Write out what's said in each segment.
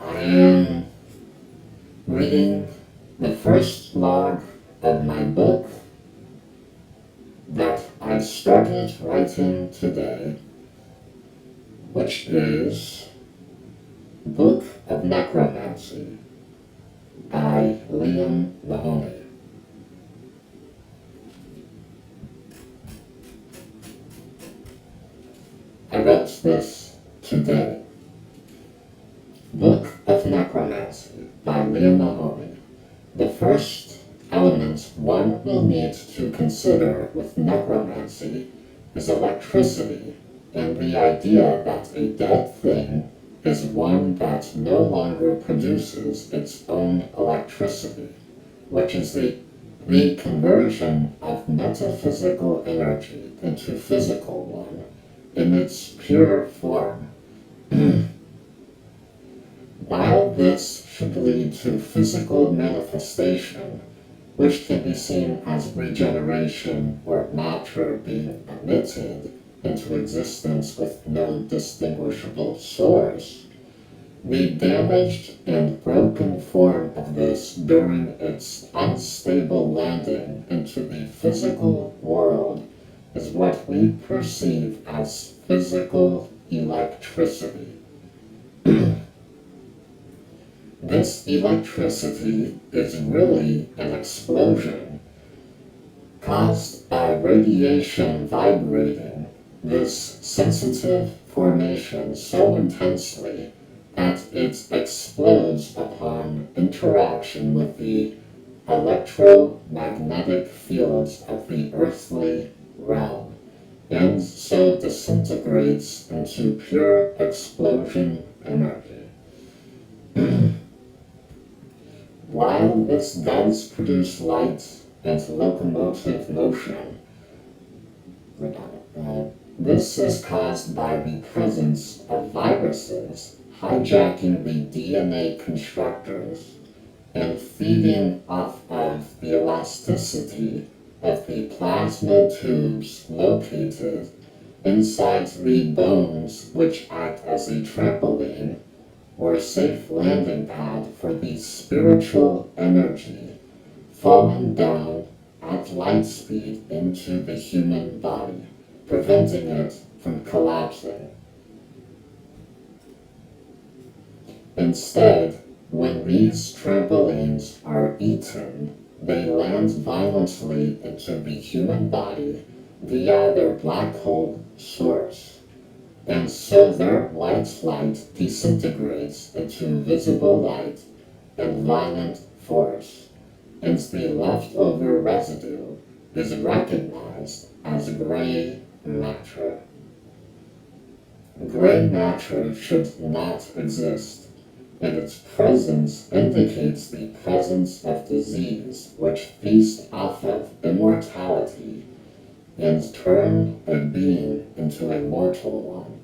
I am reading the first log of my book that I started writing today, which is Book of Necromancy by Liam Mahoney. I wrote this today. Book of Necromancy by Liam Mahoney. The first element one will need to consider with necromancy is electricity, and the idea that a dead thing is one that no longer produces its own electricity, which is the conversion of metaphysical energy into physical one in its pure form. While this should lead to physical manifestation, which can be seen as regeneration or matter being emitted into existence with no distinguishable source, the damaged and broken form of this during its unstable landing into the physical world is what we perceive as physical electricity. This electricity is really an explosion caused by radiation vibrating this sensitive formation so intensely that it explodes upon interaction with the electromagnetic fields of the earthly realm, and so disintegrates into pure explosion energy. While this does produce light and locomotive motion, this is caused by the presence of viruses hijacking the DNA constructors and feeding off of the elasticity of the plasma tubes located inside the bones, which act as a trampoline or safe landing pad for the spiritual energy falling down at light speed into the human body, preventing it from collapsing. Instead, when these trampolines are eaten, they land violently into the human body via their black hole source, and so their white light disintegrates into visible light and violent force, and the leftover residue is recognized as gray matter. Gray matter should not exist, and its presence indicates the presence of disease which feasts off of immortality and turn a being into a mortal one.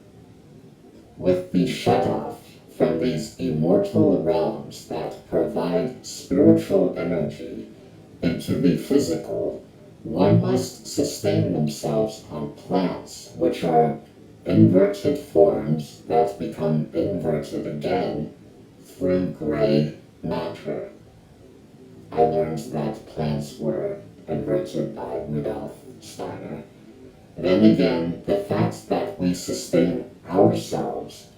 With the shutoff from these immortal realms that provide spiritual energy into the physical, one must sustain themselves on plants, which are inverted forms that become inverted again through gray matter. I learned that plants were inverted by Rudolf Steiner. Then again, the fact that we sustain ourselves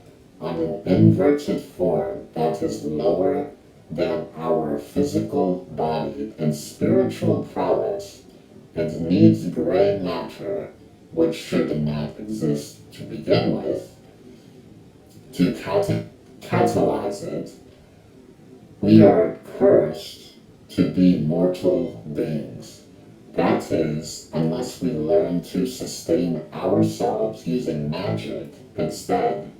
on an inverted form that is lower than our physical body and spiritual prowess and needs gray matter, which should not exist to begin with, to catalyze it, we are cursed to be mortal beings. That is, unless we learn to sustain ourselves using magic instead,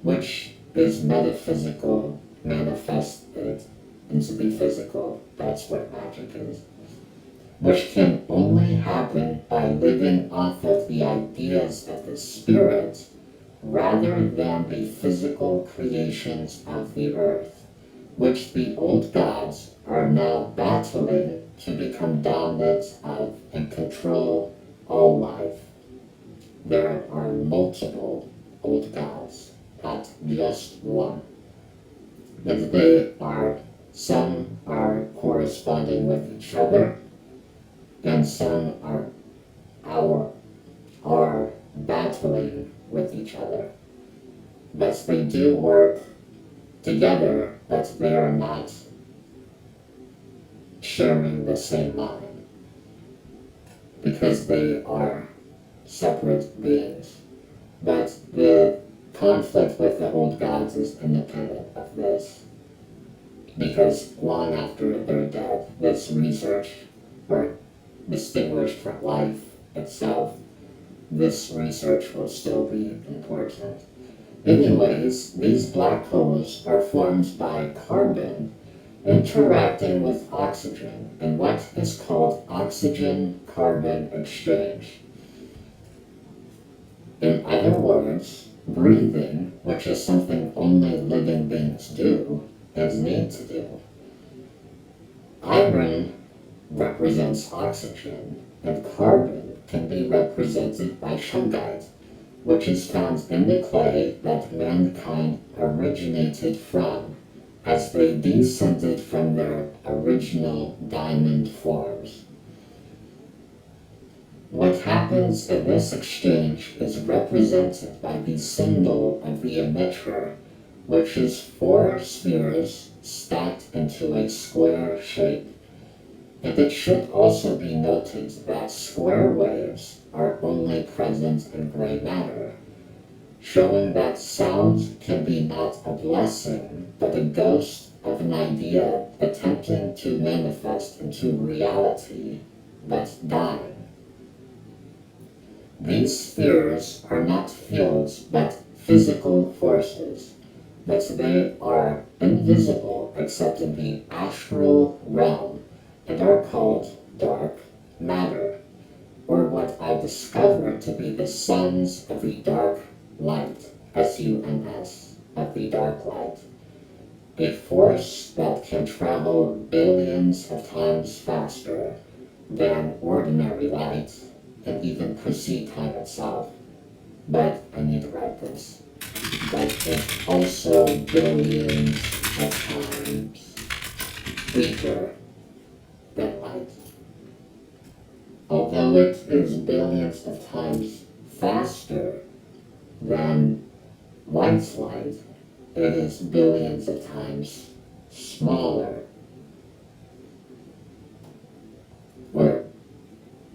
which is metaphysical, manifested into the physical. That's what magic is. Which can only happen by living off of the ideas of the spirit rather than the physical creations of the earth, which the old gods are now battling to become dominant of and control all life. There are multiple old gods, not just one. And some are corresponding with each other, and some are battling with each other. But they do work together, but they are not sharing the same mind, because they are separate beings. But the conflict with the old gods is independent of this, because long after they're dead, this research, or distinguished from life itself, this research will still be important. Anyways, these black holes are formed by carbon interacting with oxygen in what is called oxygen-carbon exchange. In other words, breathing, which is something only living beings do and need to do. Iron represents oxygen, and carbon can be represented by shungite, which is found in the clay that mankind originated from, as they descended from their original diamond forms. What happens in this exchange is represented by the symbol of the emitter, which is 4 spheres stacked into a square shape. And it should also be noted that square waves are only present in gray matter, showing that sound can be not a blessing, but a ghost of an idea attempting to manifest into reality, but dying. These spheres are not fields, but physical forces, but they are invisible except in the astral realm, and are called dark matter, or what I discovered to be the sons of the dark light, SUNS, of the dark light, a force that can travel billions of times faster than ordinary light, and even precede time itself. But I need to write this. But it's also billions of times weaker than light. Although it is billions of times faster than light's light, it is billions of times smaller, or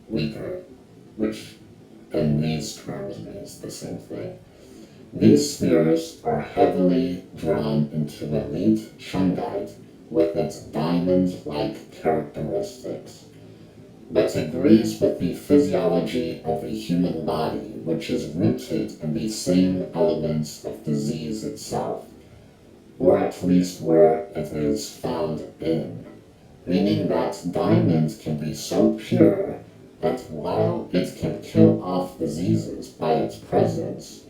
weaker, which in these terms means the same thing. These spheres are heavily drawn into elite shungite with its diamond-like characteristics, but agrees with the physiology of the human body, which is rooted in the same elements of disease itself, or at least where it is found in, meaning that diamond can be so pure that while it can kill off diseases by its presence,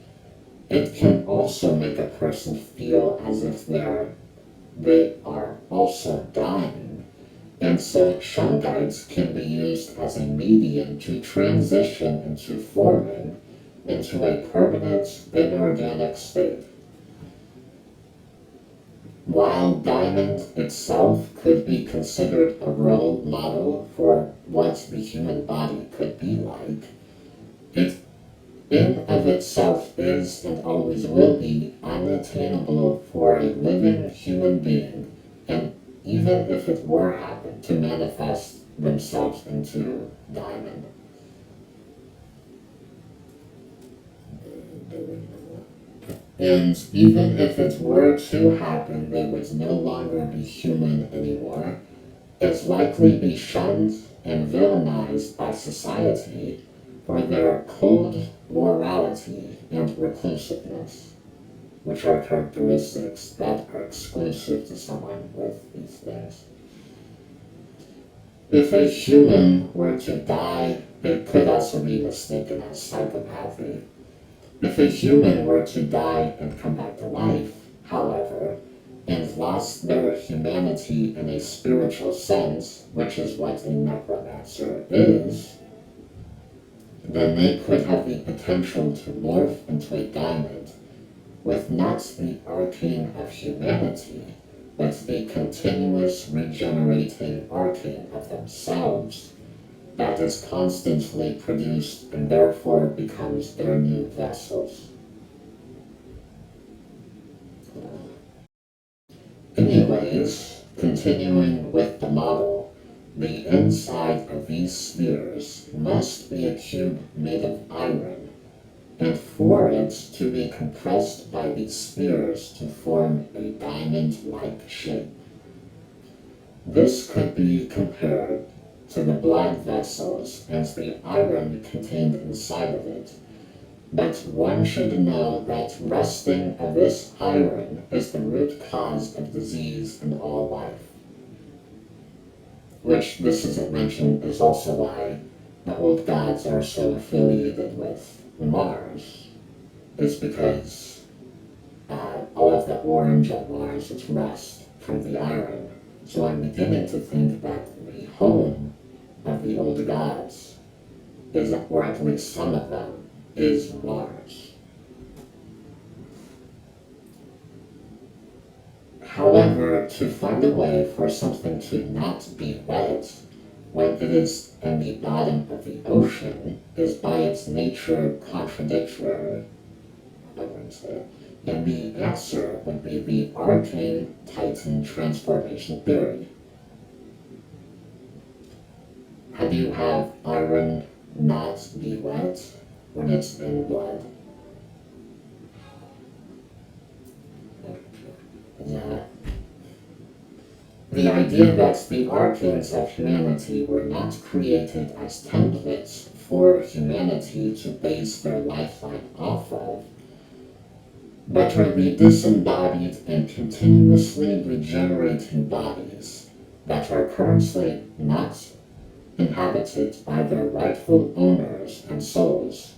it can also make a person feel as if they are also dying. And so shungites can be used as a medium to transition into forming into a permanent inorganic state. While diamond itself could be considered a role model for what the human body could be like, it in of itself is and always will be unattainable for a living human being, and even if it were happen to manifest themselves into diamond. And even if it were to happen, they would no longer be human anymore. It's likely be shunned and villainized by society for their cold morality and reclusiveness, which are characteristics that are exclusive to someone with these things. If a human were to die, it could also be mistaken as psychopathy. If a human were to die and come back to life, however, and lost their humanity in a spiritual sense, which is what a necromancer is, then they could have the potential to morph into a diamond with not the arcane of humanity, but the continuous regenerating arcane of themselves that is constantly produced and therefore becomes their new vessels. Anyways, continuing with the model, the inside of these spheres must be a cube made of iron, and for it to be compressed by these spheres to form a diamond-like shape. This could be compared to the blood vessels and the iron contained inside of it, but one should know that rusting of this iron is the root cause of disease in all life. Which, this isn't mentioned, is also why the old gods are so affiliated with Mars, is because all of the orange on Mars is rust from the iron. So I'm beginning to think that the home of the old gods is, or at least some of them, is Mars. However, to find a way for something to not be wet when it is in the bottom of the ocean is by its nature contradictory, I wouldn't say. And the answer would be the arcane Titan transformation theory. How do you have iron not be wet when it's in blood? Yeah. The idea that the arcanes of humanity were not created as templates for humanity to base their lifeline off of, but are the disembodied and continuously regenerating bodies that are currently not inhabited by their rightful owners and souls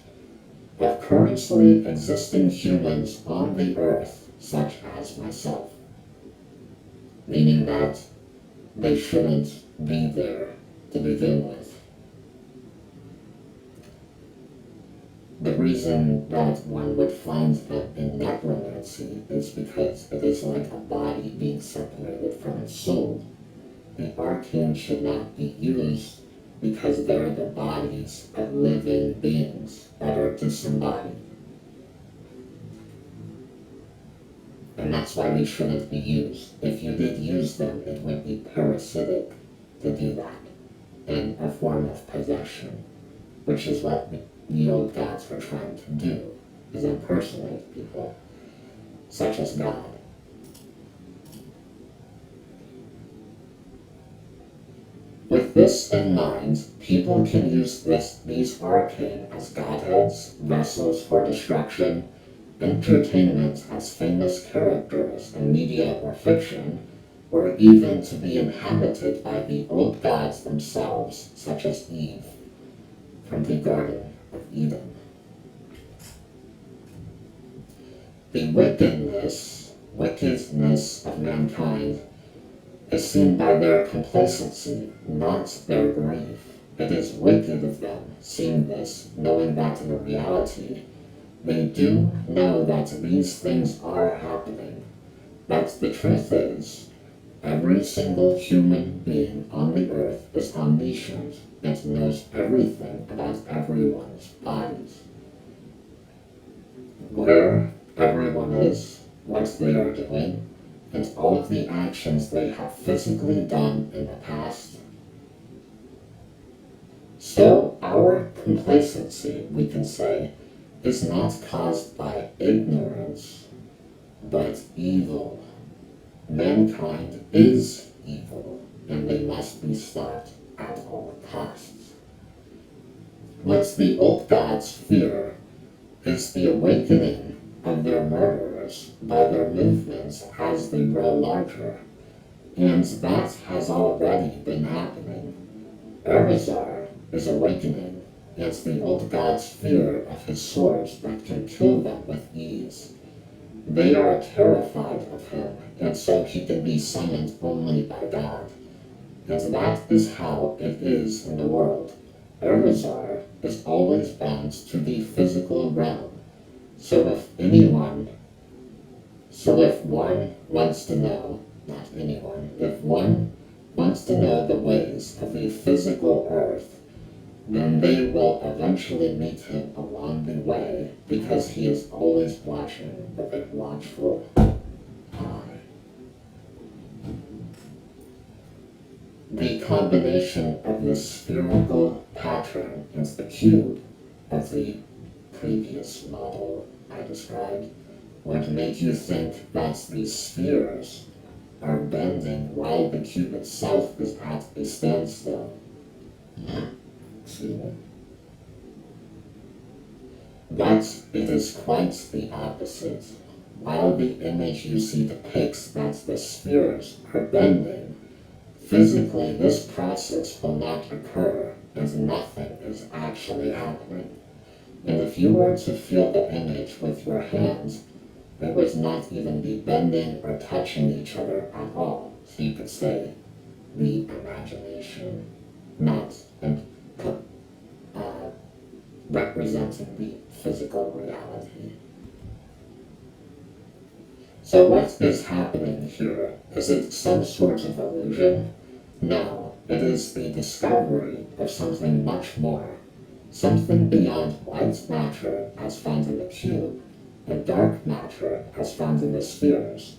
of currently existing humans on the earth, such as myself. Meaning that they shouldn't be there to begin with. The reason that one would find them in necromancy is because it is like a body being separated from its soul. The arcane should not be used because they're the bodies of living beings that are disembodied. And that's why they shouldn't be used. If you did use them, it would be parasitic to do that, in a form of possession, which is what the old gods were trying to do, is impersonate people, such as God. With this in mind, people can use these arcane as godheads, vessels for destruction, entertainment as famous characters in media or fiction, or even to be inhabited by the old gods themselves, such as Eve, from the Garden of Eden. The wickedness of mankind is seen by their complacency, not their grief. It is wicked of them, seeing this, knowing that in reality, they do know that these things are happening. But the truth is, every single human being on the earth is omniscient and knows everything about everyone's bodies. Where everyone is, what they are doing, and all of the actions they have physically done in the past. So our complacency, we can say, is not caused by ignorance, but evil. Mankind is evil, and they must be stopped at all costs. What the old gods fear is the awakening of their murderers by their movements as they grow larger, and that has already been happening. Erizar is awakening, and the old gods fear of his swords that can kill them with ease. They are terrified of him, and so he can be summoned only by God. And that is how it is in the world. Erizar is always bound to the physical realm. So if one wants to know, not anyone. If one wants to know the ways of the physical earth, then they will eventually meet him along the way, because he is always watching with a watchful eye. The combination of the spherical pattern and the cube of the previous model I described would make you think that the spheres are bending while the cube itself is at a standstill. But it is quite the opposite. While the image you see depicts that the spheres are bending, physically this process will not occur, and nothing is actually happening. And if you were to feel the image with your hands, they would not even be bending or touching each other at all. So you could say the imagination, not representing the physical reality. So what is happening here? Is it some sort of illusion? No, it is the discovery of something much more. Something beyond white matter as found in the cube, and dark matter as found in the spheres.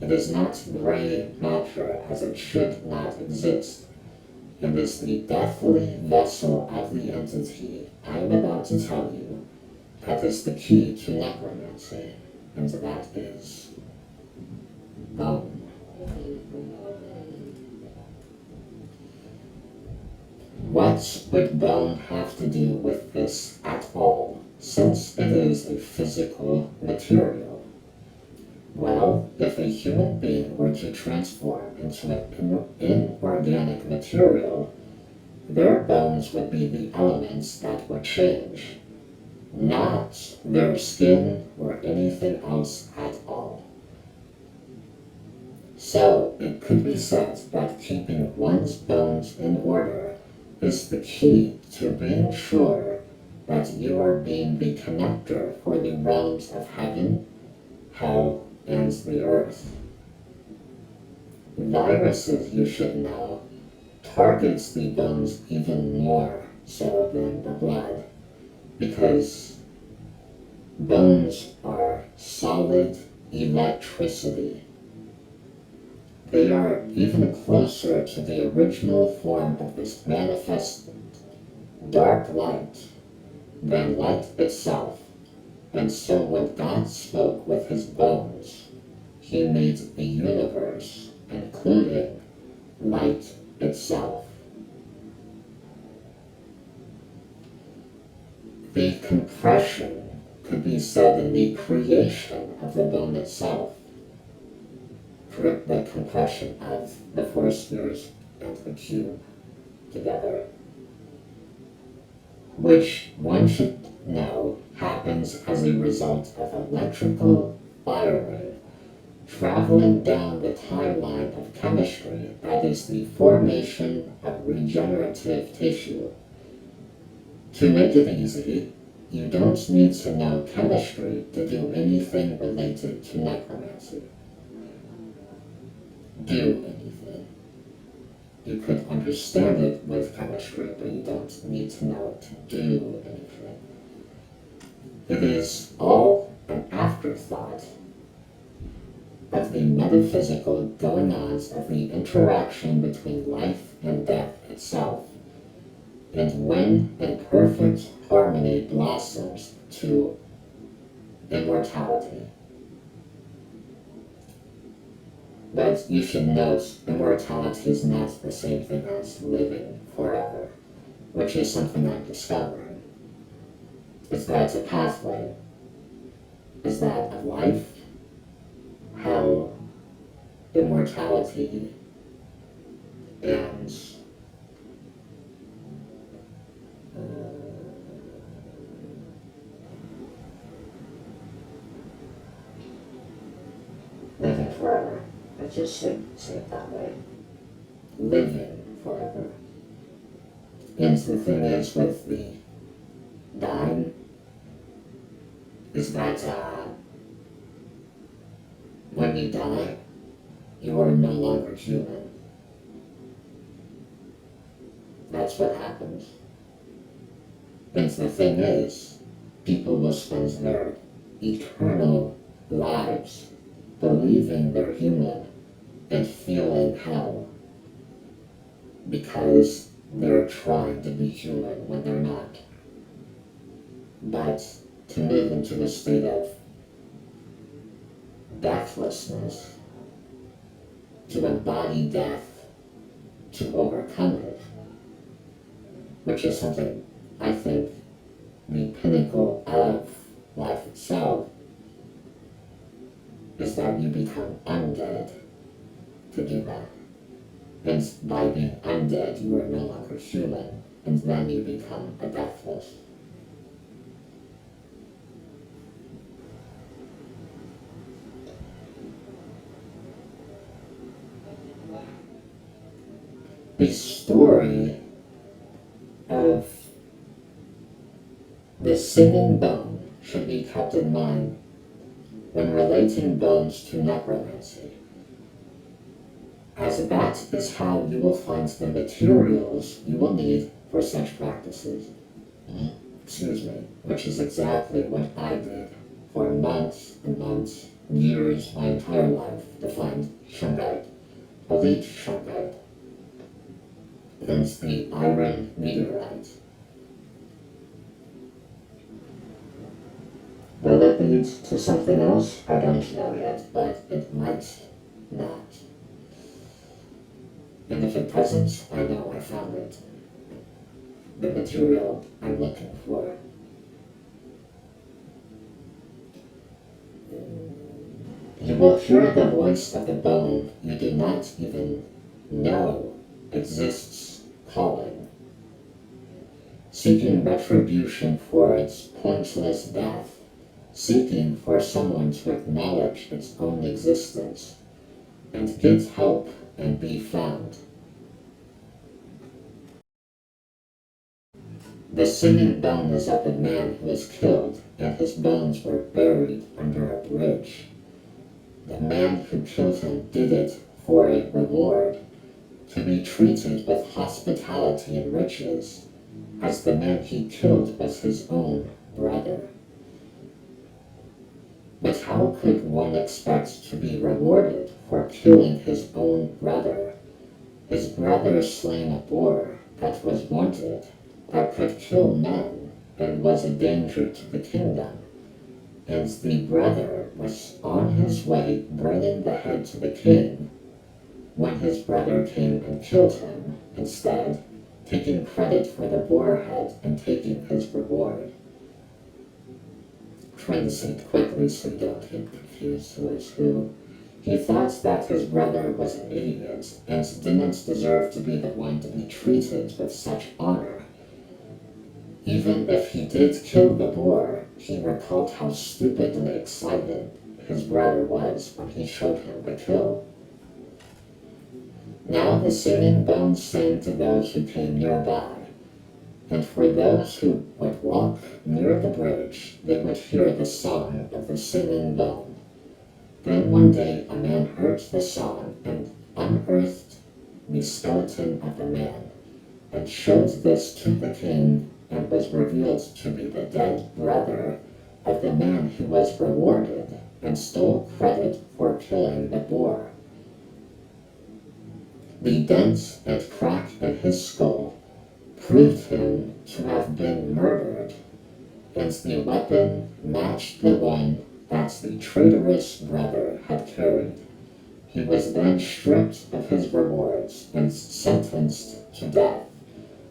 It is not gray matter as it should not exist. It is the deathly vessel of the entity I am about to tell you that is the key to necromancy, and that is bone. What would bone have to do with this at all, since it is a physical material? Well, if a human being were to transform into an inorganic material, their bones would be the elements that would change, not their skin or anything else at all. So, it could be said that keeping one's bones in order is the key to being sure that you are being the connector for the realms of heaven, hell, and the earth. Viruses, you should know, targets the bones even more so than the blood, because bones are solid electricity. They are even closer to the original form of this manifested dark light than light itself. And so when God spoke with his bones, he made the universe, including light itself. The compression could be said in the creation of the bone itself. The compression of the four spheres and the cube together, which one should know happens as a result of electrical firing traveling down the timeline of chemistry, that is the formation of regenerative tissue. To make it easy, you don't need to know chemistry to do anything related to necromancy. Do anything. You could understand it with chemistry, but you don't need to know it to do anything. It is all an afterthought of the metaphysical goings-ons of the interaction between life and death itself, and when in perfect harmony blossoms to immortality. But you should note, immortality is not the same thing as living forever, which is something I'm discovering. Is that a pathway? Is that a life? How immortality and living forever. I just should say it that way. Living forever. And the thing is with the dying is that when you die, you are no longer human. That's what happens. And the thing is, people will spend their eternal lives believing they're human and feeling hell because they're trying to be human when they're not. But to move into the state of deathlessness, to embody death, to overcome it, which is something I think the pinnacle of life itself, is that you become undead to do that. And by being undead, you are no longer human, and then you become a deathless. The story of the singing bone should be kept in mind when relating bones to necromancy, as that is how you will find the materials you will need for such practices. Which is exactly what I did for months and months, years, my entire life, to find shungite, elite shungite, against the iron meteorite. Will it lead to something else? I don't know yet, but it might not. And if it doesn't, I know I found it. The material I'm looking for. You will hear the voice of the bone you do not even know exists calling, seeking retribution for its pointless death, seeking for someone to acknowledge its own existence, and get help and be found. The singing bone is of a man who was killed, and his bones were buried under a bridge. The man who killed him did it for a reward, to be treated with hospitality and riches, as the man he killed was his own brother. But how could one expect to be rewarded for killing his own brother? His brother slain a boar that was wanted, that could kill men, and was a danger to the kingdom. And the brother was on his way bringing the head to the king, when his brother came and killed him, instead, taking credit for the boar head and taking his reward. Translate quickly so you don't get confused who is who. He thought that his brother was an idiot and didn't deserve to be the one to be treated with such honor. Even if he did kill the boar, he recalled how stupidly excited his brother was when he showed him the kill. Now the singing bone sang to those who came nearby, and for those who would walk near the bridge, they would hear the song of the singing bone. Then one day a man heard the song and unearthed the skeleton of the man, and showed this to the king, and was revealed to be the dead brother of the man who was rewarded and stole credit for killing the boar. The dent and crack in his skull proved him to have been murdered, and the weapon matched the one that the traitorous brother had carried. He was then stripped of his rewards and sentenced to death.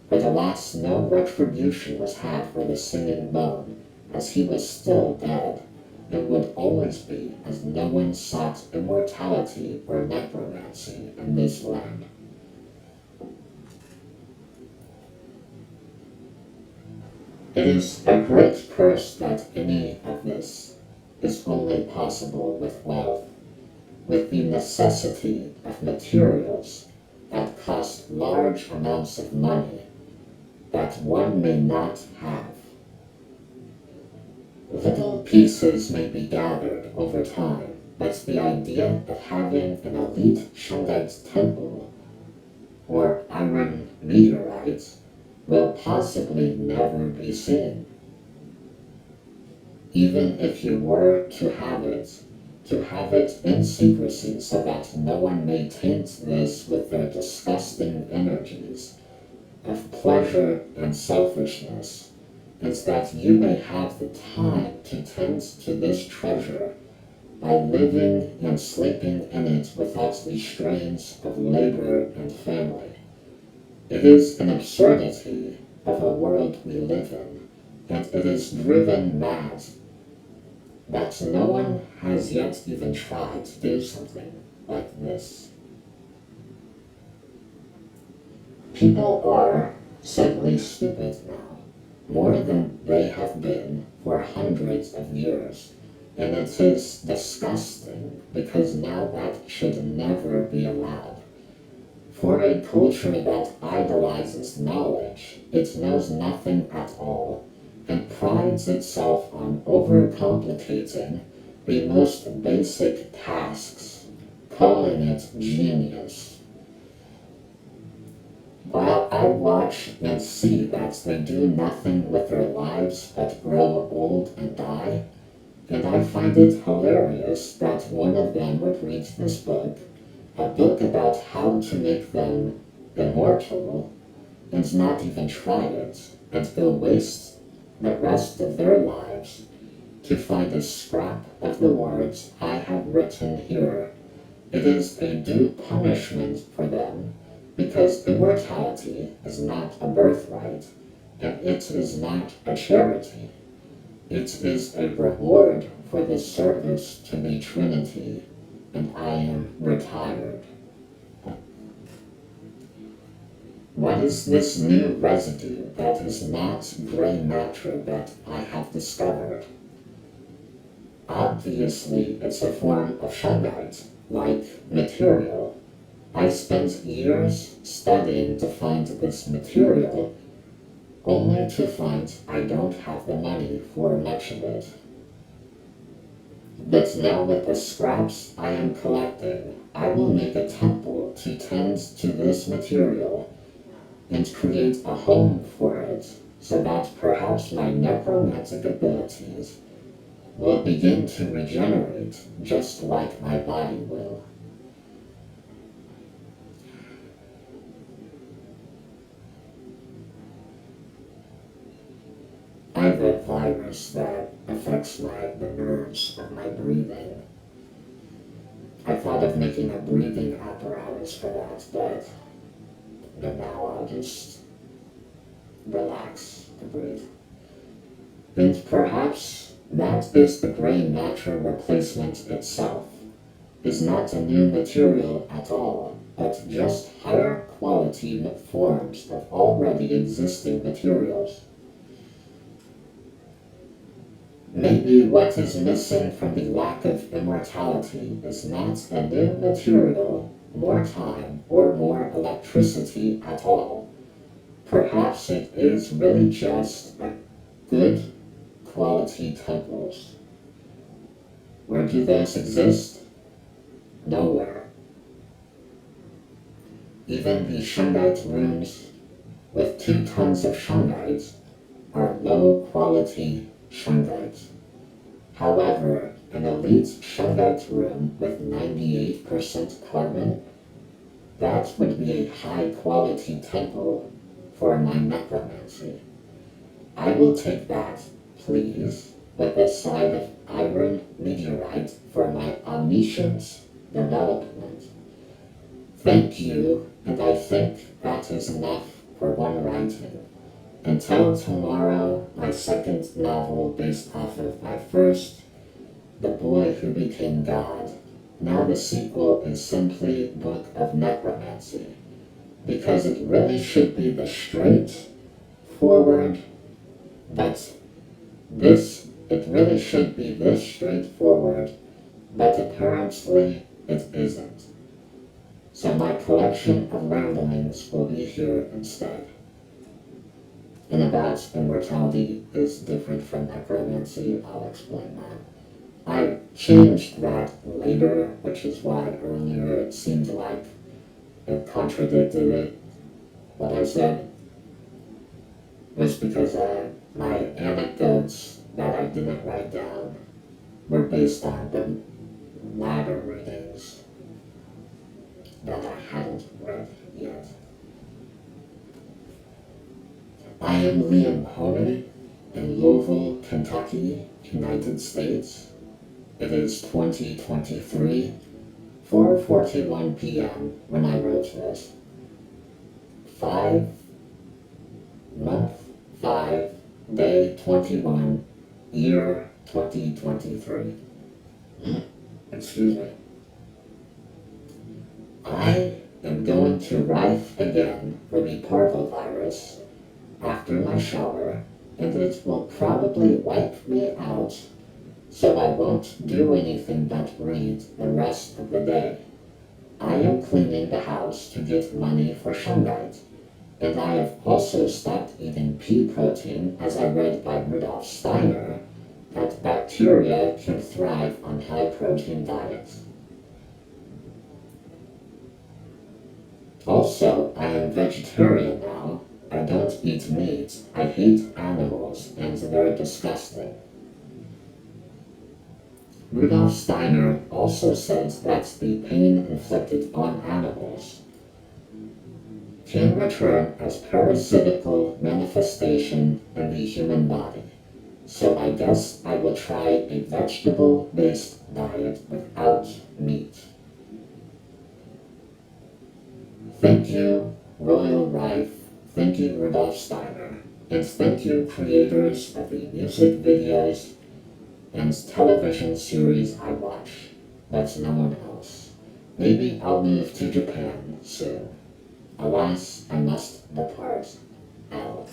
But alas, no retribution was had for the singing bone, as he was still dead, and would always be, as no one sought immortality or necromancy in this land. It is a great curse that any of this is only possible with wealth, with the necessity of materials that cost large amounts of money that one may not have. Little pieces may be gathered over time, but the idea of having an elite Shungite temple or iron meteorite will possibly never be seen. Even if you were to have it in secrecy so that no one may taint this with their disgusting energies of pleasure and selfishness, is that you may have the time to tend to this treasure by living and sleeping in it without the strains of labor and family. It is an absurdity of a world we live in, and it is driven mad that no one has yet even tried to do something like this. People are simply stupid now, more than they have been for hundreds of years, and it is disgusting because now that should never be allowed. For a culture that idolizes knowledge, it knows nothing at all, and prides itself on overcomplicating the most basic tasks, calling it genius. While I watch and see that they do nothing with their lives but grow old and die, and I find it hilarious that one of them would read this book, a book about how to make them immortal, and not even try it, and go waste the rest of their lives to find a scrap of the words I have written here. It is a due punishment for them, because immortality is not a birthright, and it is not a charity. It is a reward for the service to the Trinity, and I am retired. What is this new residue that is not gray matter that I have discovered? Obviously, it's a form of shungite, like material. I spent years studying to find this material, only to find I don't have the money for much of it. But now with the scraps I am collecting, I will make a temple to tend to this material and create a home for it, so that perhaps my necromantic abilities will begin to regenerate just like my body will. I have a virus that affects the nerves of my breathing. I thought of making a breathing apparatus for that, but now I'll just relax to breathe. And perhaps that is the gray matter replacement itself, is not a new material at all, but just higher quality forms of already existing materials. Maybe what is missing from the lack of immortality is not a new material, more time, or more electricity at all. Perhaps it is really just a good quality temples. Where do those exist? Nowhere. Even the shungite rooms with 2 tons of shungite are low quality shungite. However, an elite shungite room with 98% carbon, that would be a high quality temple for my necromancy. I will take that, please, with a side of iron meteorite for my omniscience development. Thank you, and I think that is enough for one writing. Until tomorrow, my second novel based off of my first, The Boy Who Became God. Now the sequel is simply Book of Necromancy, because it really should be the straightforward, but it really should be this straightforward, but apparently it isn't. So my collection of ramblings will be here instead. And about immortality is different from necromancy, I'll explain that. I changed that later, which is why earlier it seemed like it contradicted what I said, was because my anecdotes that I didn't write down were based on the latter readings that I hadn't read yet. I am Liam Mahoney in Louisville, Kentucky, United States. It is 2023, 4:41 p.m. when I wrote this. 5 day 21, year 2023. Excuse me. I am going to write again for the parvovirus after my shower, and it will probably wipe me out, so I won't do anything but read the rest of the day. I am cleaning the house to get money for Shungite, and I have also stopped eating pea protein, as I read by Rudolf Steiner that bacteria can thrive on high-protein diets. Also, I am vegetarian now. I don't eat meat. I hate animals, and they're disgusting. Rudolf Steiner also says that the pain inflicted on animals can return as parasitical manifestation in the human body. So I guess I will try a vegetable-based diet without meat. Thank you, Royal Rife. Thank you, Rudolf Steiner. And thank you, creators of the music videos and television series I watch. That's no one else. Maybe I'll move to Japan soon. Alas, I must depart. Out.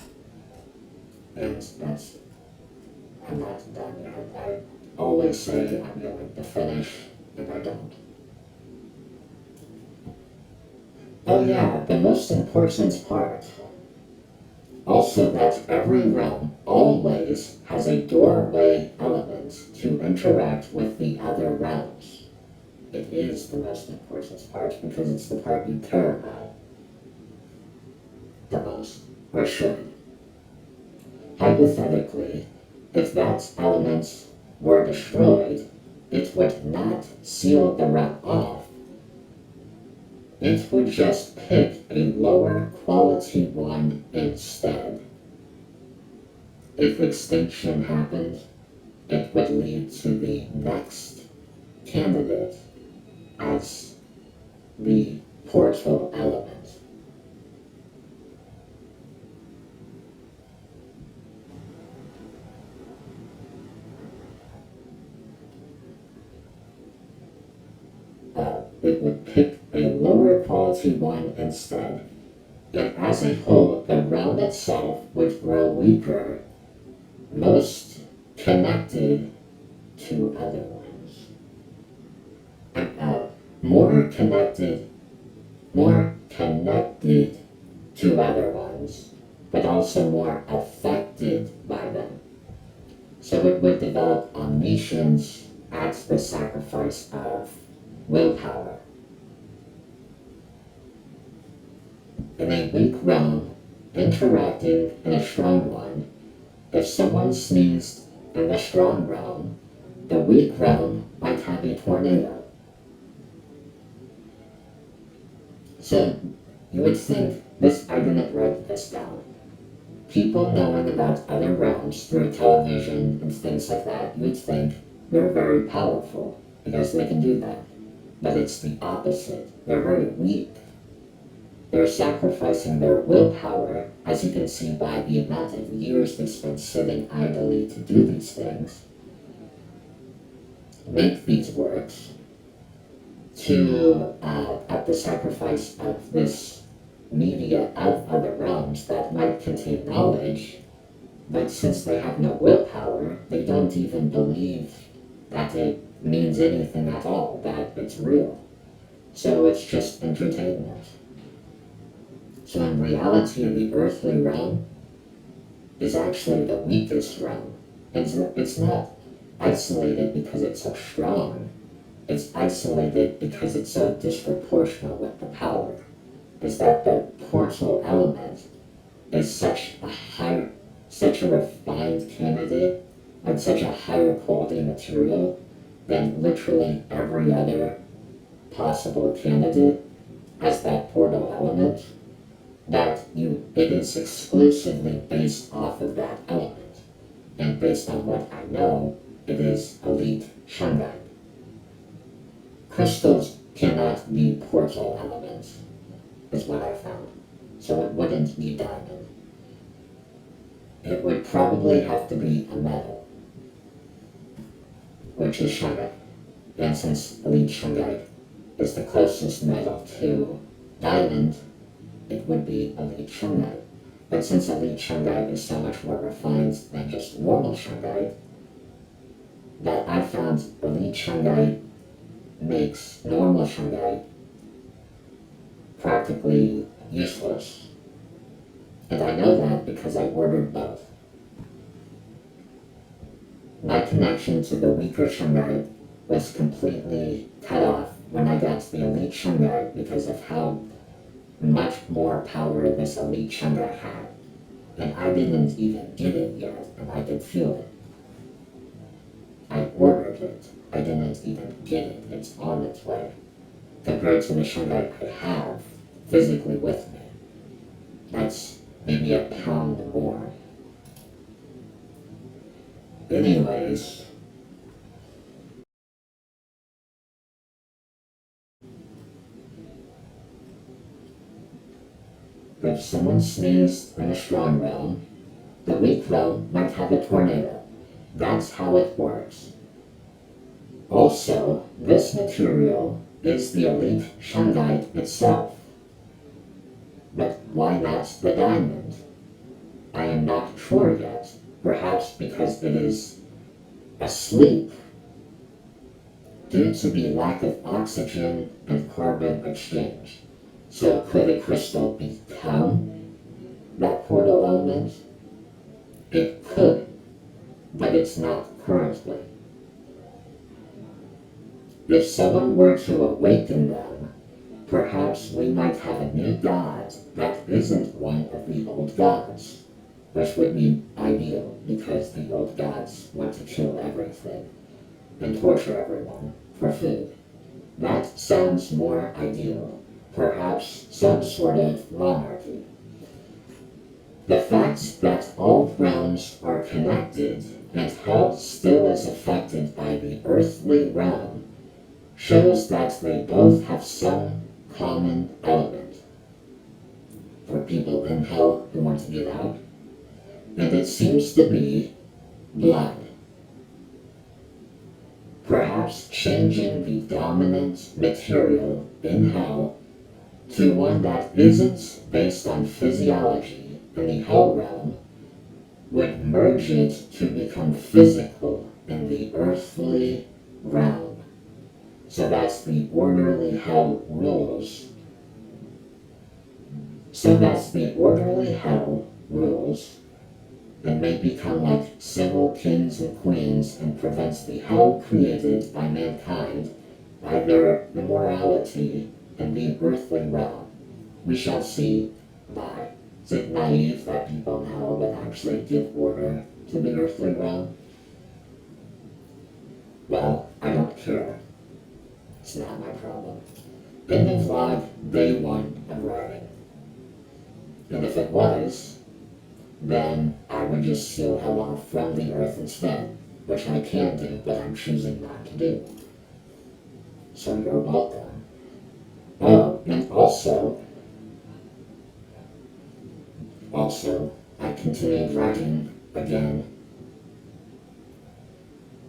And I'm not done yet. I always say I'm going to finish, and I don't. Oh yeah, the most important part. Also that every realm always has a doorway element to interact with the other realms. It is the most important part because it's the part you care about the most, or should. Hypothetically, if that element were destroyed, it would not seal the realm off. It would just pick a lower quality one instead. If extinction happened, it would lead to the next candidate as the portal element. It would pick a lower quality one instead, and as a whole, the realm itself would grow weaker, most connected to other ones. More connected to other ones, but also more affected by them. So it would develop omniscience at the sacrifice of willpower. In a weak realm, interacting in a strong one, if someone sneezed in the strong realm, the weak realm might have a tornado. So, you would think this, I didn't write this down. People knowing about other realms through television and things like that, you'd think they're very powerful because they can do that. But it's the opposite. They're very weak. They're sacrificing their willpower, as you can see by the amount of years they spend sitting idly to do these things, make these works, to at the sacrifice of this media of other realms that might contain knowledge, but since they have no willpower, they don't even believe that it means anything at all, that it's real. So it's just entertainment. So in reality, the earthly realm is actually the weakest realm. It's not isolated because it's so strong. It's isolated because it's so disproportional with the power. Is that the portal element is such a refined candidate and such a higher quality material than literally every other possible candidate as that portal element, that it is exclusively based off of that element. And based on what I know, it is elite shungite. Crystals cannot be portal elements, is what I found. So it wouldn't be diamond. It would probably have to be a metal, which is shungite. And since elite shungite is the closest metal to diamond, it would be elite shungite. But since elite shungite is so much more refined than just normal shungite, that I found elite shungite makes normal shungite practically useless. And I know that because I ordered both. My connection to the weaker shungite was completely cut off when I got the elite shungite because of how much more power this elite shungite had. And I didn't even get it yet, and I could feel it. I ordered it. I didn't even get it. It's on its way. Compared to the shungite I have physically with me, that's maybe a pound more. Anyways, if someone sneezed in a strong realm, the weak realm might have a tornado. That's how it works. Also, this material is the elite shungite itself. But why not the diamond? I am not sure yet. Perhaps because it is asleep due to the lack of oxygen and carbon exchange. So could a crystal become that portal element? It could, but it's not currently. If someone were to awaken them, perhaps we might have a new god that isn't one of the old gods, which would be ideal because the old gods want to kill everything and torture everyone for food. That sounds more ideal. Perhaps some sort of monarchy. The fact that all realms are connected and hell still is affected by the earthly realm shows that they both have some common element. For people in hell who want to get out, and it seems to be blood. Perhaps changing the dominant material in hell to one that isn't based on physiology in the hell realm would merge it to become physical in the earthly realm. So that's the orderly hell rules. And may become like civil kings and queens and prevents the hell created by mankind by their immorality in the earthly realm. We shall see. Why? Is it naive that people in hell would actually give order to the earthly realm? Well, I don't care. It's not my problem. End of vlog, day 1 of writing. And if it was, then I would just seal hell off from the earth instead, which I can do, but I'm choosing not to do. So you're welcome. Oh, and also, I continued writing again.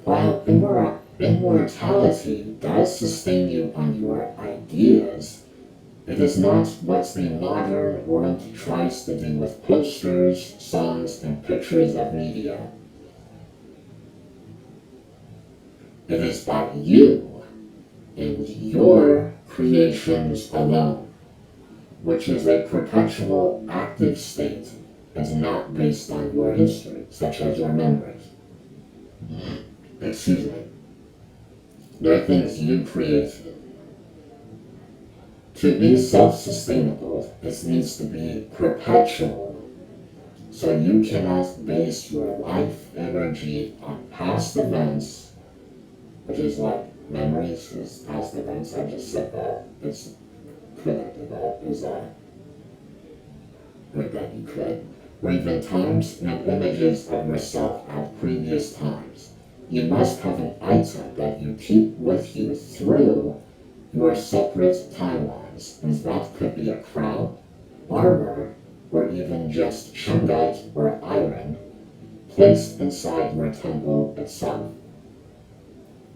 While immortality does sustain you on your ideas, it is not what the modern world tries to do with posters, songs, and pictures of media. It is by you and your creations alone, which is a perpetual active state and not based on your history, such as your memories. excuse me, they're things you created. To be self-sustainable, it needs to be perpetual. So you cannot base your life energy on past events, which is like memories is past events. I just said that. It's connected. That is with that you could. Or even times and images of yourself at previous times. You must have an item that you keep with you through your separate timelines, and that could be a crown, armor, or even just shungite or iron placed inside your temple itself.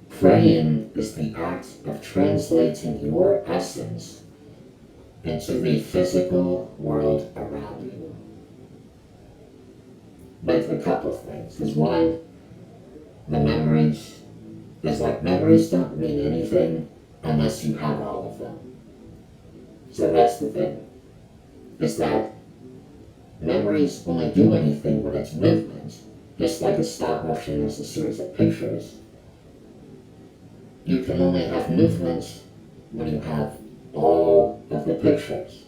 Praying is the act of translating your essence into the physical world around you. But a couple of things is one, the memories is like memories don't mean anything unless you have all of them. So that's the thing, is that memories only do anything when it's movement, just like a stop motion is a series of pictures. You can only have movement when you have all of the pictures.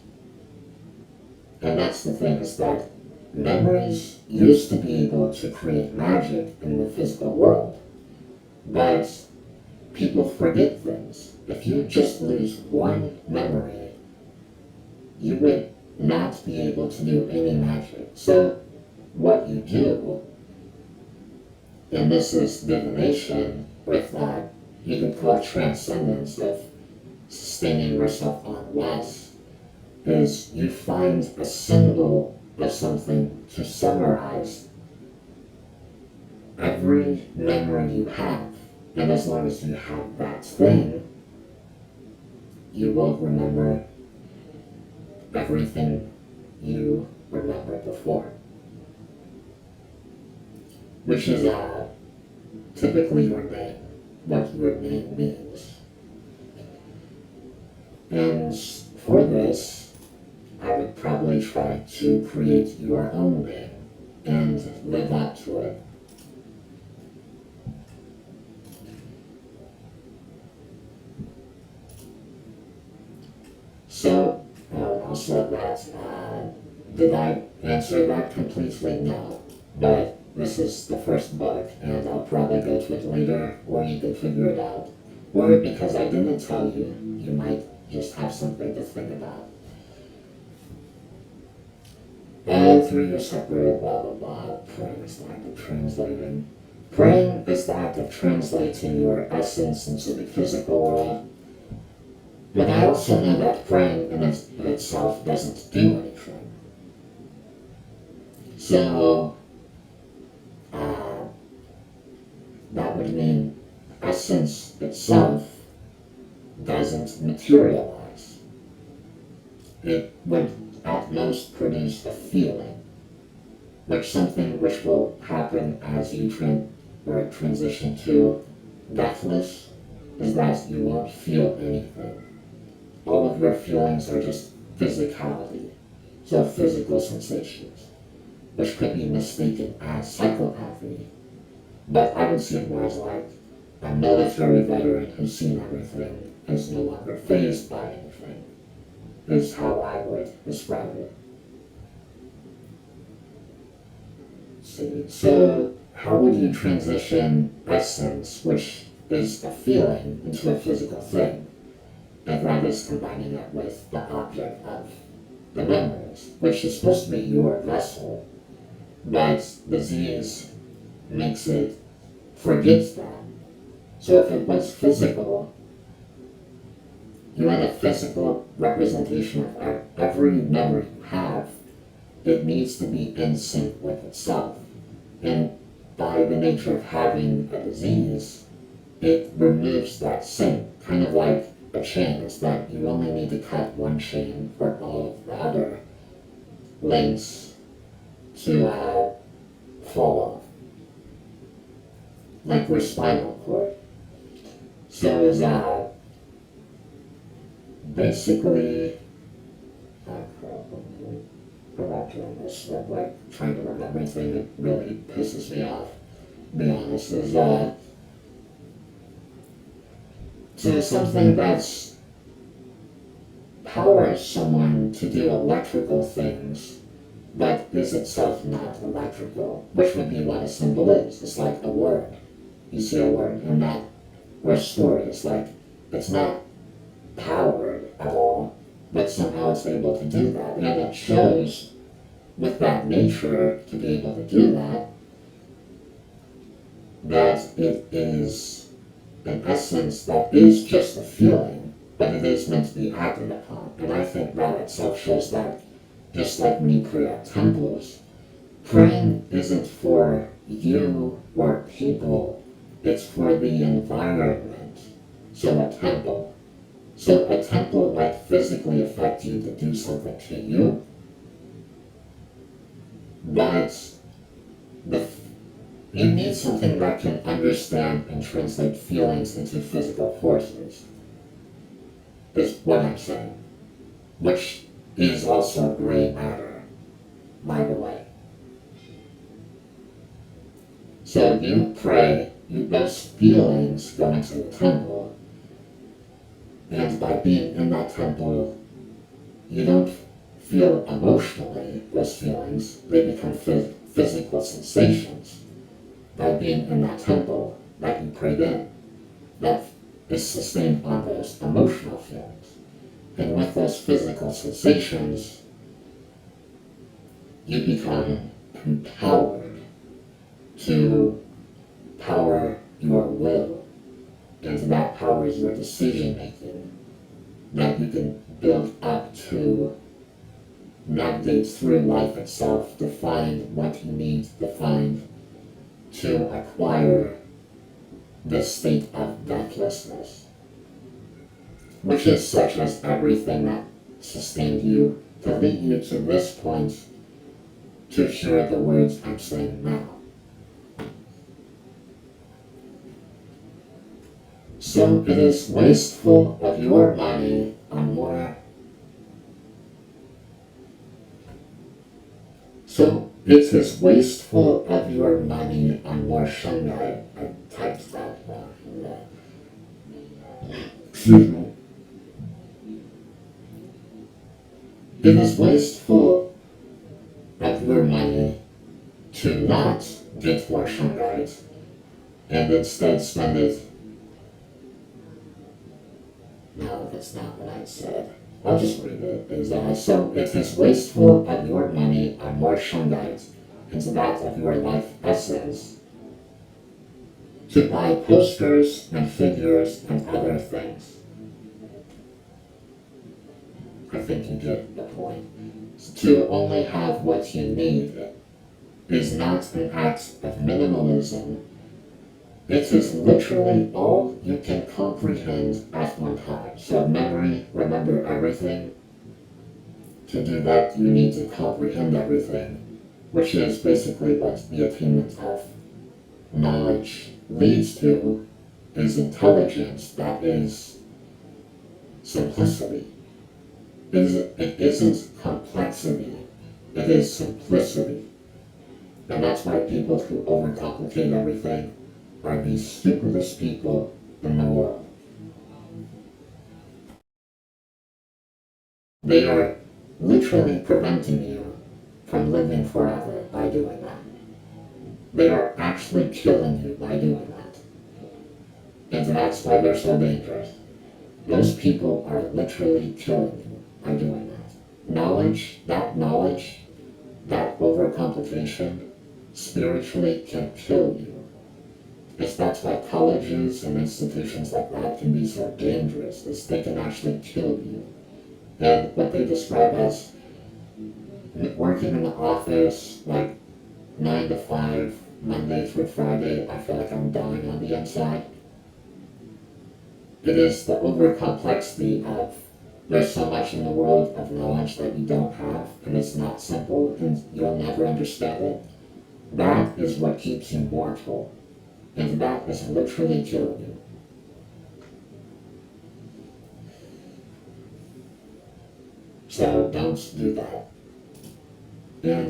And that's the thing, is that memories used to be able to create magic in the physical world, but people forget things. If you just lose one memory, you would not be able to do any magic. So what you do, and this is divination with that, you can call transcendence of sustaining yourself on less, is you find a symbol of something to summarize every memory you have. And as long as you have that thing, you will remember everything you remembered before. Which is typically your name, what your name means. And for this, I would probably try to create your own name and live up to it. So, also that, did I answer that completely? No. But this is the first book, and I'll probably go to it later, or you can figure it out. Or because I didn't tell you, you might just have something to think about. Through your separate blah blah blah, praying is the act of translating. Praying is the act of translating your essence into the physical world. But I also know that praying in itself doesn't do anything. So, that would mean essence itself doesn't materialize. It would at most produce a feeling, which will happen as you transition to deathless, is that you won't feel anything. All of your feelings are just physicality, so physical sensations, which could be mistaken as psychopathy. But I would see it more as like a military veteran who's seen everything is no longer fazed by anything, is how I would describe it. So how would you transition essence, which is a feeling, into a physical thing? And that is combining it with the object of the memories, which is supposed to be your vessel, but disease makes it forget that. So if it was physical, you had a physical representation of every memory you have. It needs to be in sync with itself. And by the nature of having a disease, it removes that sync, kind of like a chain. Is that you only need to cut one chain for all of the other links to fall off. Like your spinal cord. So is basically, I'm not doing this, but like trying to remember anything that really pisses me off, to be honest, is to something that's powers someone to do electrical things, but is itself not electrical, which would be what a symbol is. It's like a word. You see a word, and that or story is like, it's not powered at all, but somehow it's able to do that. And it shows with that nature to be able to do that, that it is an essence that is just a feeling, but it is meant to be acted upon. And I think that itself shows that, just like when you create temples, praying isn't for you or people, it's for the environment. So a temple might physically affect you to do something to you, but you need something that can understand and translate feelings into physical forces, is what I'm saying. Which is also gray matter, by the way. So you pray, those feelings go into the temple, and by being in that temple, you don't feel emotionally those feelings, they become physical sensations. By being in that temple that you prayed in, that is sustained on those emotional feelings. And with those physical sensations, you become empowered to power your will, and that powers your decision making, that you can build up to navigate through life itself to find what you need to find to acquire the state of deathlessness, which is such as everything that sustained you to lead you to this point to hear the words I'm saying now. So it is wasteful of your money on more. So it is wasteful of your money on more Shungai. I typed that wrong. Excuse me. It is wasteful of your money to not get more Shungai and instead spend it. No, that's not what I said. I'll just read it. So it is wasteful of your money on more Shungai into that of your life essence to buy posters and figures and other things. I think you get the point. To only have what you need is not an act of minimalism. It is literally all you can comprehend at one time. So memory, remember everything. To do that, you need to comprehend everything, which is basically what the attainment of knowledge leads to, is intelligence, that is simplicity. It isn't complexity, it is simplicity. And that's why people who overcomplicate everything are the stupidest people in the world. They are literally preventing you from living forever by doing that. They are actually killing you by doing that. And that's why they're so dangerous. Those people are literally killing you by doing that. Knowledge, that overcomplication, spiritually can kill you. That's why colleges and institutions like that can be so dangerous, is they can actually kill you. And what they describe as working in the office, like 9 to 5, Monday through Friday, I feel like I'm dying on the inside. It is the over-complexity of there's so much in the world of knowledge that you don't have, and it's not simple, and you'll never understand it. That is what keeps you mortal, and that is literally killing you. So don't do that. And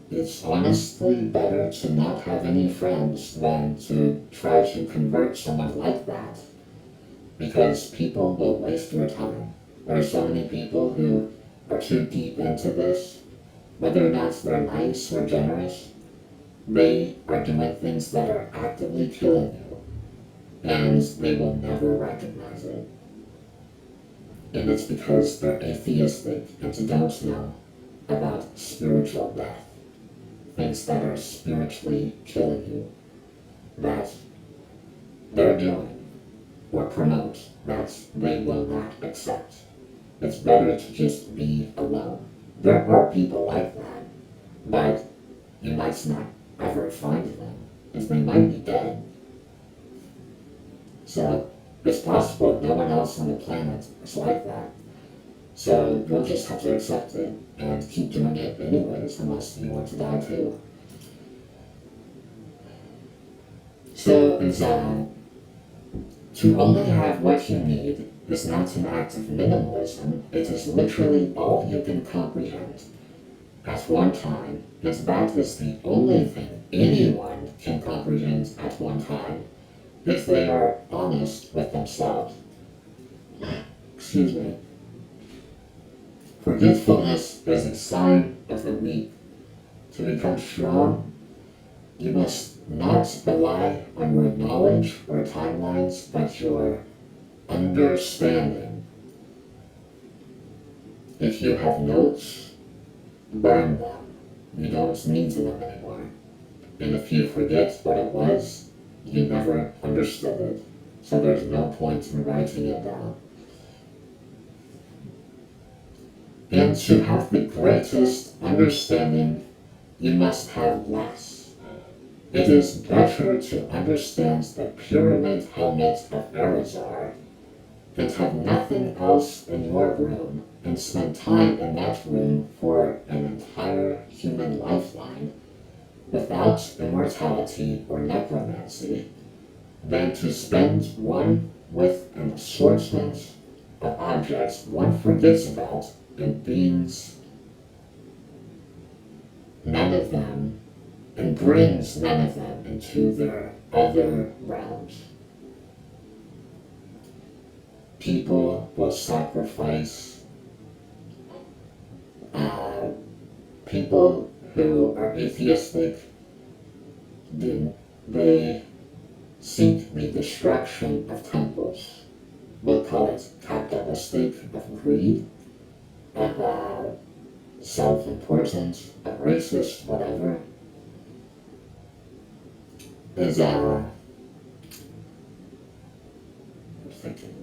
it's honestly better to not have any friends than to try to convert someone like that. because people will waste your time. There are so many people who are too deep into this, whether or not they're nice or generous, they are doing things that are actively killing you, and they will never recognize it. And it's because they're atheistic and don't know about spiritual death, things that are spiritually killing you, that they're doing or promote that they will not accept. It's better to just be alone. There are people like that, but you might not ever find them, as they might be dead. So it's possible no one else on the planet is like that. So you'll just have to accept it and keep doing it anyways, unless you want to die too. So to only have what you need is not an act of minimalism, it is literally all you can comprehend at one time, and that is the only thing anyone can comprehend at one time, if they are honest with themselves. Excuse me. Forgetfulness is a sign of the weak. To become strong, you must not rely on your knowledge or timelines, but your understanding. If you have notes, burn them. You don't need them anymore. And if you forget what it was, you never understood it. So there's no point in writing it down. And to have the greatest understanding, you must have less. It is better to understand the pyramid helmet of Erizar and have nothing else in your room and spend time in that room for an entire human lifeline without immortality or necromancy than to spend one with an assortment of objects one forgets about and beings, none of them, and brings none of them into their other realms. People will sacrifice people who are atheistic, they seek the destruction of temples. We'll call it capitalistic, of greed, of self-importance, of racist, whatever. Is I'm thinking,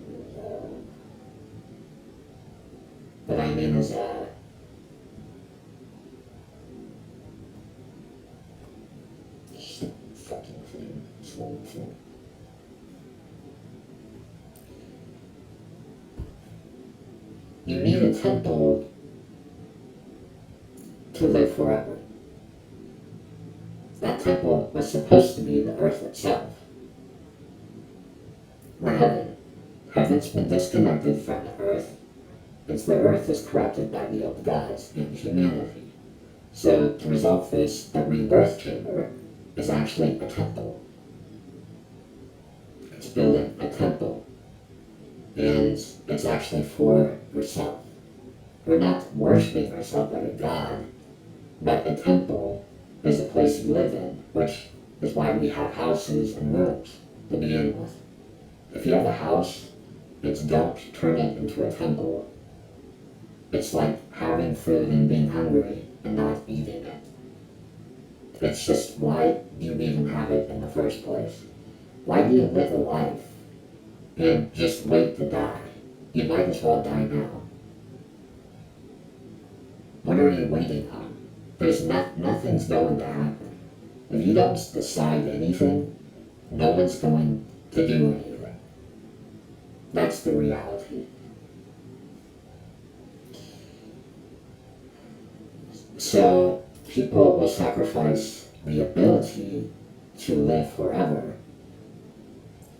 what I mean is fucking thing, swollen thing. You need a temple to live forever. That temple was supposed to be the earth itself. Or heaven. Heaven's been disconnected from the earth, as the earth is corrupted by the old gods and humanity. So, to resolve this, the rebirth chamber is actually a temple. It's building a temple. And it's actually for yourself. You're not worshipping yourself like a god, but a temple is a place you live in, which is why we have houses and rooms to begin with. If you have a house, don't turn it into a temple. It's like having food and being hungry and not eating it. It's just, why do you even have it in the first place? Why do you live a life and just wait to die? You might as well die now. What are you waiting on? There's nothing's going to happen. If you don't decide anything, no one's going to do anything. That's the reality. So, people will sacrifice the ability to live forever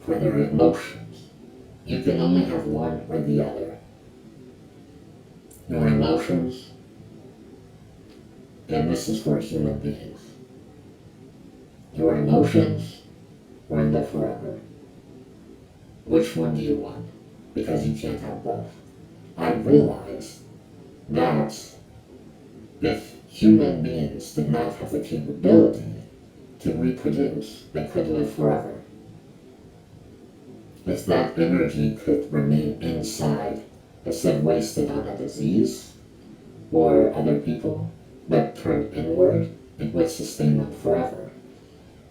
for their emotions. You can only have one or the other. Your emotions, and this is for human beings. Your emotions will live forever. which one do you want? Because you can't have both. I realized that if human beings did not have the capability to reproduce, they could live forever. If that energy could remain inside, instead wasted on a disease or other people, but turned inward, it would sustain them forever.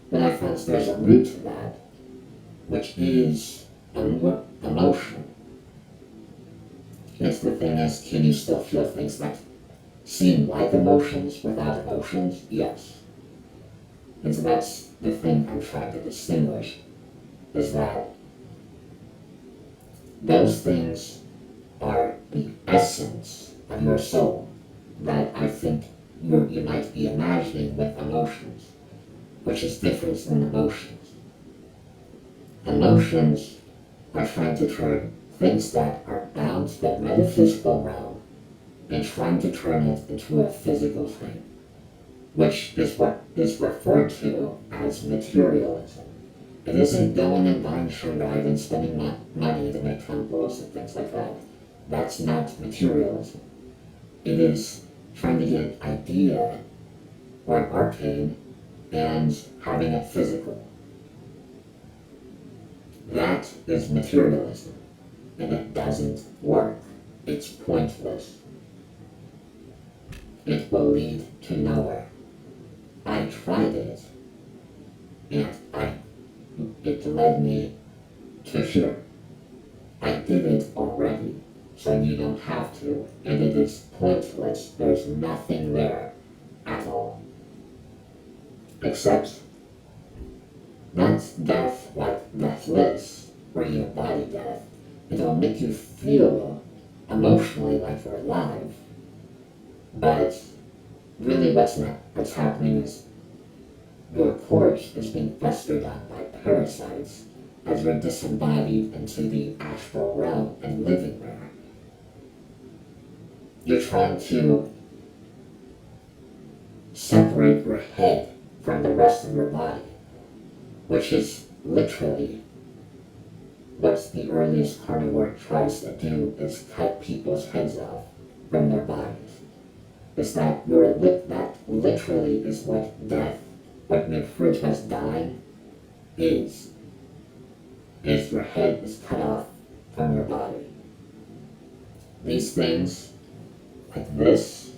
But I found there's a root to that, which is emotion. If the thing is, can you still feel things that seem like emotions without emotions? Yes. And so that's the thing I'm trying to distinguish, is that those things are the essence of your soul that I think you might be imagining with emotions, which is different than emotions. Emotions are trying to turn things that are bound to the metaphysical realm and trying to turn it into a physical thing, which is what is referred to as materialism. It isn't going and buying Shanghai and spending money to make temples and things like that. That's not materialism. It is trying to get an idea or an arcane and having it physical. That is materialism, and it doesn't work. It's pointless. It will lead to nowhere. I tried it, and it led me to here. I did it already, so you don't have to, and it is pointless. There's nothing there at all. Except that's death like deathless, or your body death. It'll make you feel emotionally like you're alive. But really what's happening is your corpse is being festered on by parasites as you're disembodied into the astral realm and living there. You're trying to separate your head from the rest of your body, which is literally what the earliest carnivore tries to do, is cut people's heads off from their bodies. It's that that literally is what death, what Nephritas dying is your head is cut off from your body. These things, like this,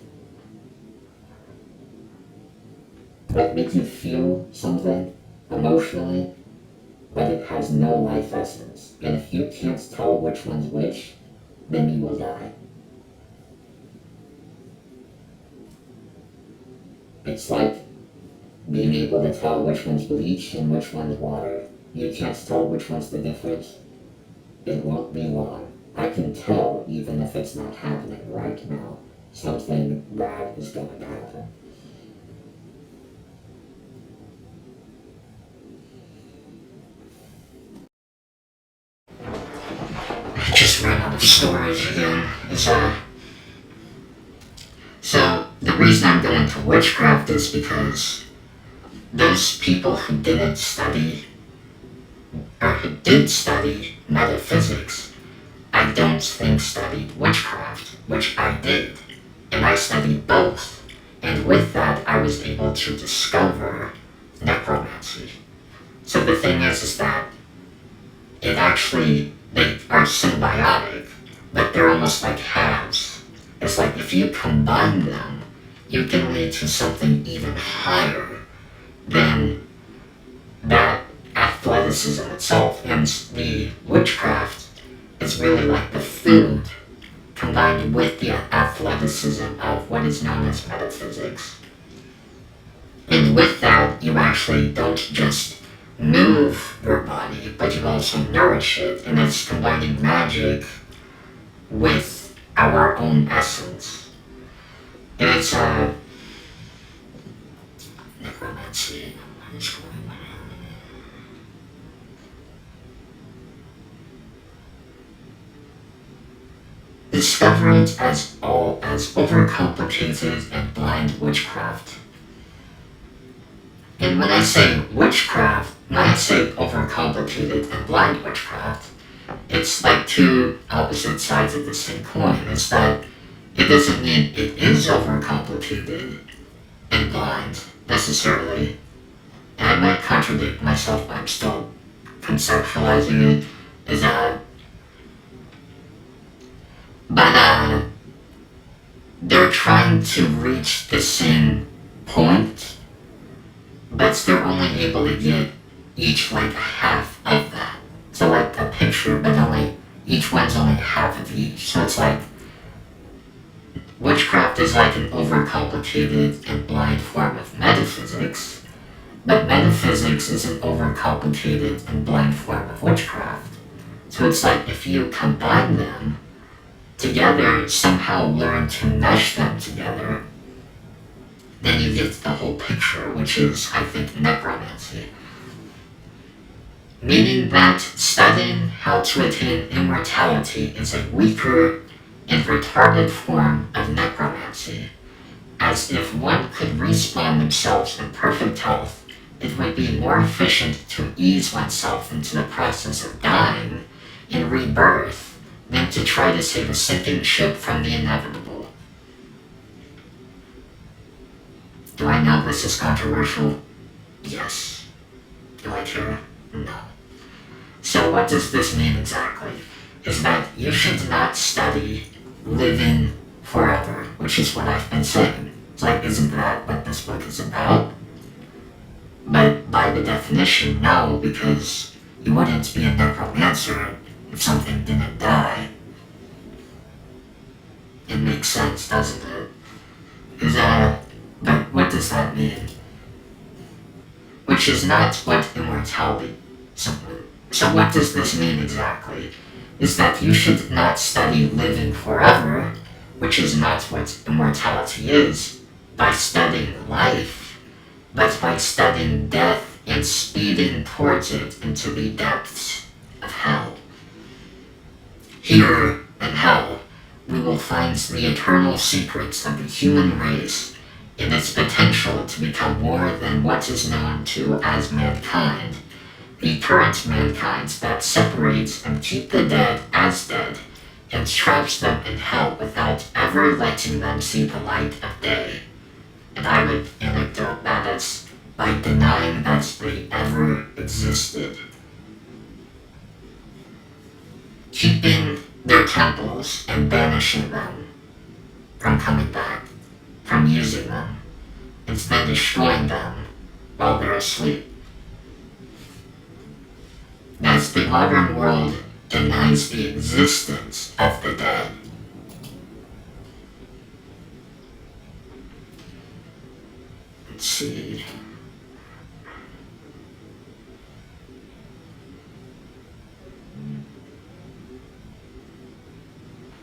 that make you feel something emotionally, but it has no life essence. And if you can't tell which one's which, then you will die. It's like being able to tell which one's bleach and which one's water. You can't tell which one's the difference. It won't be long. I can tell, even if it's not happening right now. Something bad is going to happen. I just ran out of storage again. So the reason I'm going to witchcraft is because those people who didn't study, or who did study metaphysics, I don't think studied witchcraft, which I did. And I studied both. And with that, I was able to discover necromancy. So the thing is that it actually, they are symbiotic, but they're almost like halves. It's like if you combine them, you can lead to something even higher than that athleticism itself. And the witchcraft is really like the food combined with the athleticism of what is known as metaphysics. And with that, you actually don't just move your body, but you also nourish it, and it's combining magic with our own essence. And it's necromancy. Discover it as overcomplicated and blind witchcraft. And when I say witchcraft, when I say overcomplicated and blind witchcraft, it's like two opposite sides of the same coin. Is that it doesn't mean it is overcomplicated and blind, necessarily. And I might contradict myself, but I'm still conceptualizing it. Is that, but they're trying to reach the same point, but they're only able to get each like half of that. So like a picture, but only each one's only half of each. So it's like witchcraft is like an overcomplicated and blind form of metaphysics, but metaphysics is an overcomplicated and blind form of witchcraft. So it's like if you combine them together, somehow learn to mesh them together, then you get the whole picture, which is, I think, necromancy. Meaning that studying how to attain immortality is a weaker and retarded form of necromancy. As if one could respawn themselves in perfect health, it would be more efficient to ease oneself into the process of dying in rebirth than to try to save a sinking ship from the inevitable. Do I know this is controversial? Yes. Do I care? No. So what does this mean exactly? Is that you should not study living forever, which is what I've been saying. It's like, isn't that what this book is about? But by the definition, no, because you wouldn't be a necromancer if something didn't die. It makes sense, doesn't it? But what does that mean? Which is not what immortality. So what does this mean exactly? Is that you should not study living forever, which is not what immortality is, by studying life, but by studying death and speeding towards it into the depths of hell. Here, in hell, we will find the eternal secrets of the human race in its potential to become more than what is known to as mankind, the current mankind that separates and keeps the dead as dead, and traps them in hell without ever letting them see the light of day. And I would anecdote that as by denying that they ever existed. Keeping their temples and banishing them from coming back, from using them, and then destroying them while they're asleep. As the modern world denies the existence of the dead. Let's see.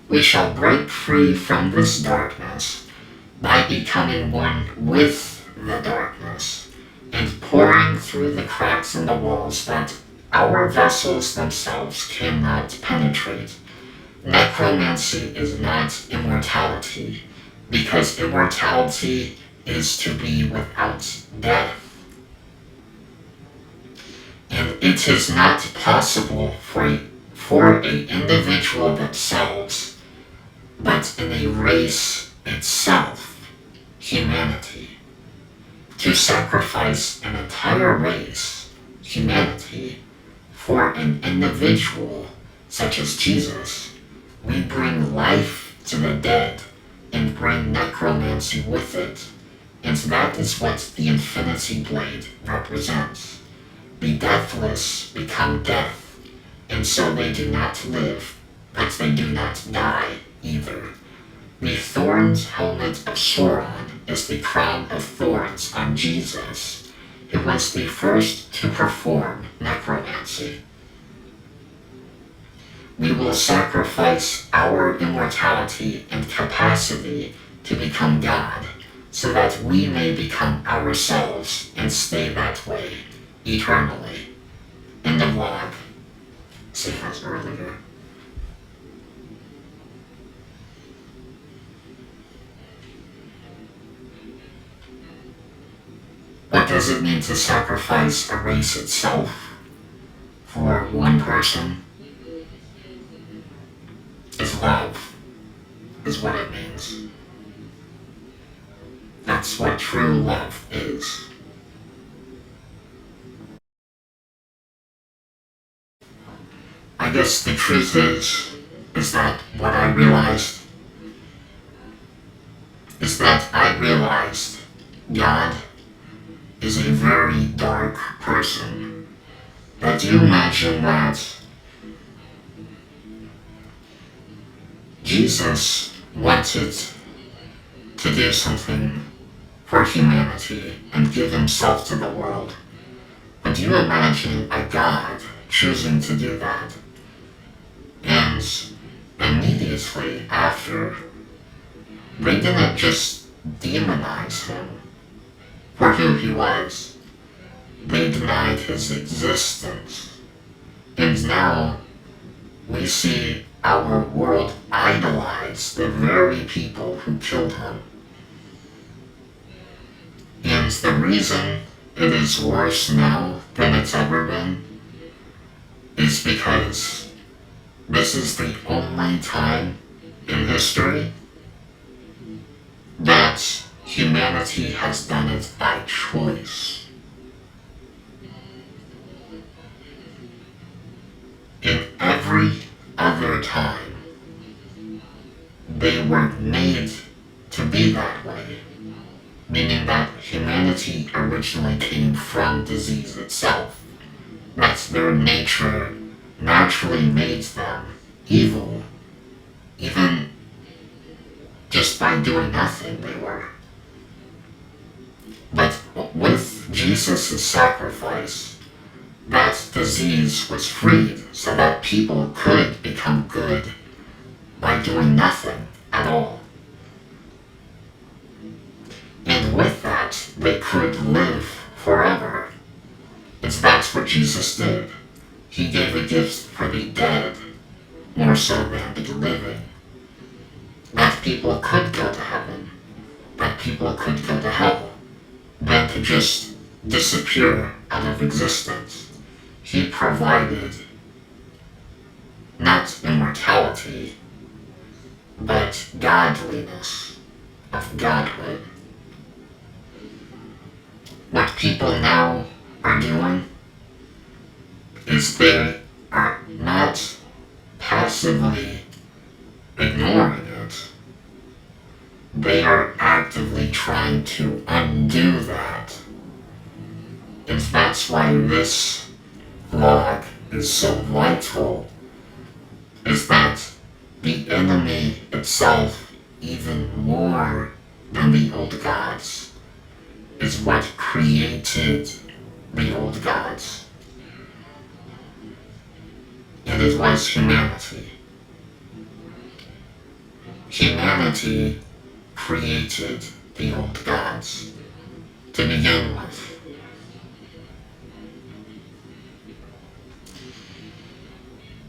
We shall break free from this darkness by becoming one with the darkness and pouring through the cracks in the walls that our vessels themselves cannot penetrate. Necromancy is not immortality, because immortality is to be without death. And it is not possible for an individual themselves, but in a race itself, humanity, to sacrifice an entire race, humanity, for an individual such as Jesus. We bring life to the dead and bring necromancy with it, and that is what the Infinity Blade represents. The deathless become death, and so they do not live, but they do not die either. The thorned helmet of Sauron is the crown of thorns on Jesus, who was the first to perform necromancy. We will sacrifice our immortality and capacity to become God, so that we may become ourselves and stay that way eternally. In the vlog, same as earlier. What does it mean to sacrifice a race itself for one person? things. That's what true love is. I guess the truth is that what I realized is that I realized God is a very dark person. But do you imagine that Jesus wanted to do something for humanity and give himself to the world? But do you imagine a God choosing to do that? And immediately after, they didn't just demonize him for who he was. They denied his existence. And now we see our world idolize the very people who killed him. And the reason it is worse now than it's ever been is because this is the only time in history that humanity has done it by choice. In every other time, they were made to be that way, meaning that humanity originally came from disease itself. That's their nature naturally made them evil. Even just by doing nothing, they were. But with Jesus' sacrifice, that disease was freed so that people could become good by doing nothing at all. And with that, they could live forever. And that's what Jesus did. He gave a gift for the dead, more so than the living. That people could go to heaven, that people could go to hell, than to just disappear out of existence. He provided not immortality, but godliness of godhood. What people now are doing is they are not passively ignoring it. They are actively trying to undo that. And that's why this vlog is so vital, is that the enemy itself, even more than the old gods, is what created the old gods. And it was humanity. Humanity created the old gods to begin with.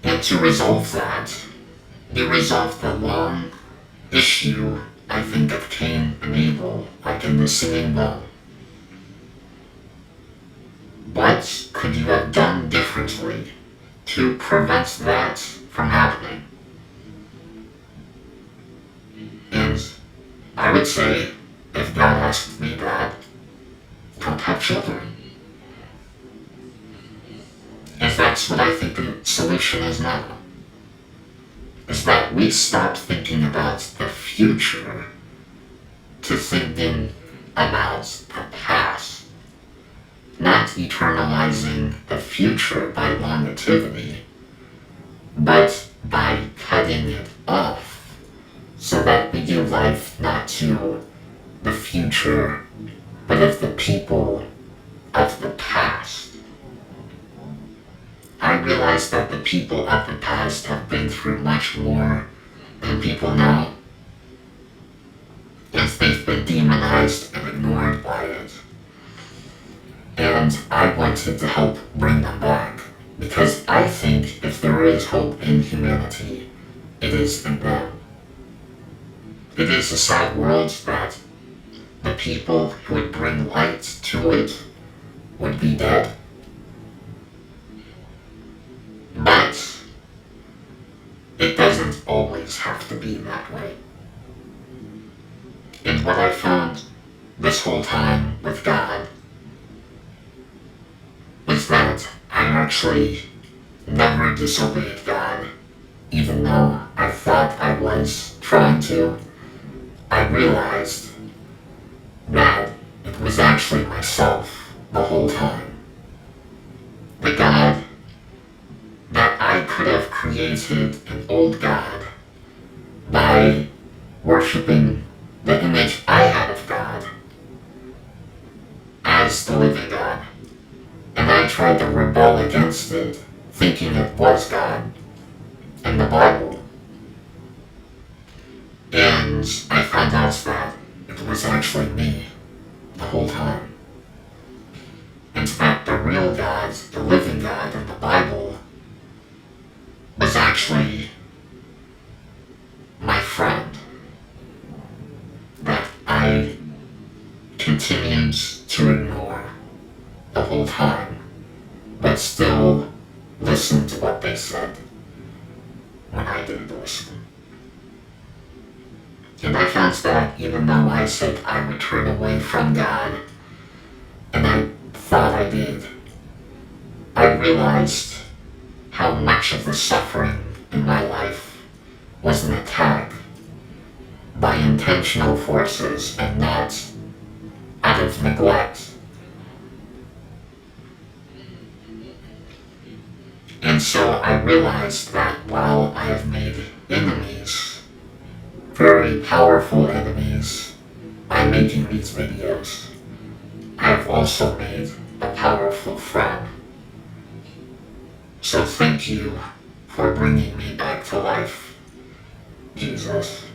And to resolve that, they resolved the long issue, I think, of Cain and Abel, like in the singing bowl. What could you have done differently to prevent that from happening? And I would say, if God asked me that, don't have children. And that's what I think the solution is now. Is that we stop thinking about the future to thinking about the past. Not eternalizing the future by longevity, but by cutting it off so that we give life not to the future, but of the people of the past. I realize that the people of the past have been through much more than people now, as they've been demonized and ignored by it. And I wanted to help bring them back, because I think if there is hope in humanity, it is in them. It is a sad world that the people who would bring light to it would be dead. But it doesn't always have to be that way. And what I found this whole time with God was that I actually never disobeyed God. Even though I thought I was trying to, I realized that it was actually myself the whole time. The God that I could have created an old God by worshipping the image I had of God as the living God. And I tried to rebel against it, thinking it was God and the Bible. And I found out that it was actually me the whole time. In fact, the real God, the living God in the Bible, was actually my friend that I continued to ignore the whole time, but still listened to what they said when I didn't listen. And I found that even though I said I would turn away from God, and I thought I did, I realized how much of the suffering in my life was an attack by intentional forces and not out of neglect. And so I realized that while I have made enemies, very powerful enemies, by making these videos, I've also made a powerful friend. So thank you for bringing me back to life, Jesus.